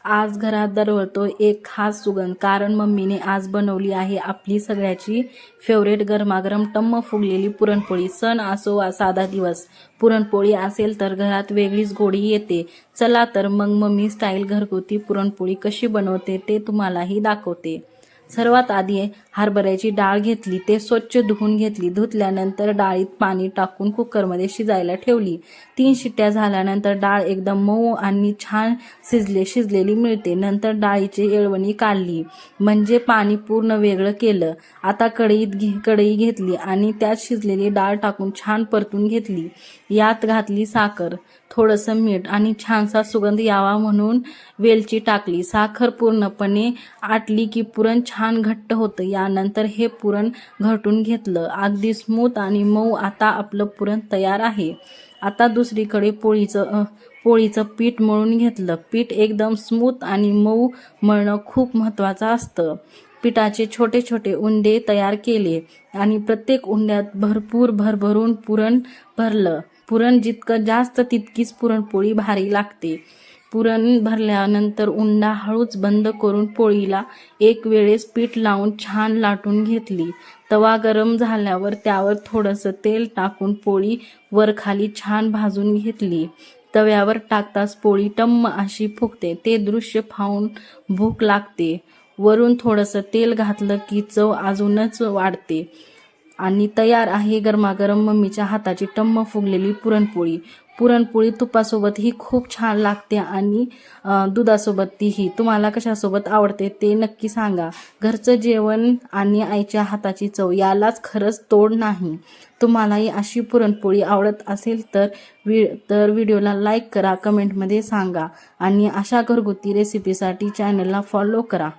आज घरात दरवळतो एक खास सुगंध, कारण मम्मीने आज बनवली आहे आपली सगळ्याची फेवरेट गरमागरम टम्म फुगलेली पुरणपोळी। सण असो वा साधा दिवस, पुरणपोळी असेल तर घरात वेगळीच गोडी येते। चला तर मग मम्मी स्टाईल घरगुती पुरणपोळी कशी बनवते ते तुम्हालाही दाखवते। सर्वात आधी हरभऱ्याची डाळ घेतली, ते स्वच्छ धुवून घेतली। धुतल्यानंतर डाळीत पाणी टाकून कुकरमध्ये शिजायला ठेवली। 3 शिट्ट्या झाल्यानंतर डाळ एकदम मऊ आणि छान शिजलेली मिळते। नंतर डाळीची येळवणी काढली, म्हणजे पाणी पूर्ण वेगळं केलं। आता कढई घेतली आणि त्यात शिजलेली डाळ टाकून छान परतून घेतली। यात घातली साखर, थोडंसं मीठ आणि छानसा सुगंध यावा म्हणून वेलची टाकली। साखर पूर्णपणे आटली की पुरण छान घट्ट होतं। यानंतर हे पुरण घटून घेतलं, अगदी स्मूथ आणि मऊ। आता आपलं पुरण तयार आहे। आता दुसरीकडे पोळीचं पीठ मळून घेतलं। पीठ एकदम स्मूथ आणि मऊ मळणं खूप महत्त्वाचं असतं। पिठाचे छोटे छोटे उंडे तयार केले आणि प्रत्येक उंड्यात भरभरून पुरण भरलं। पुरण जितकं जास्त तितकीच पुरणपोळी भारी लागते। पुरण भरल्यानंतर उंडा हळूच बंद करून पोळीला एक वेळेस पीठ लावून छान लाटून घेतली। तवा गरम झाल्यावर त्यावर थोडंसं तेल टाकून पोळी वरखाली छान भाजून घेतली। तव्यावर टाकताच पोळी टम्म अशी फुगते, ते दृश्य पाहून भूक लागते। वरून थोडंसं तेल घातलं की चव अजूनच वाढते आणि तयार आहे गरमागरम मम्मीच्या हाताची टम्म फुगलेली पुरणपोळी। पुरणपोळी तुपासोबतही खूप छान लागते आणि दुधासोबतही। तुम्हाला कशासोबत आवडते ते नक्की सांगा। घरचं जेवण आणि आईच्या हाताची चव यालाच खरंच तोड नाही। तुम्हालाही अशी पुरणपोळी आवडत असेल तर व्हिडिओला लाईक करा, कमेंटमध्ये सांगा आणि अशा घरगुती रेसिपीसाठी चॅनलला फॉलो करा।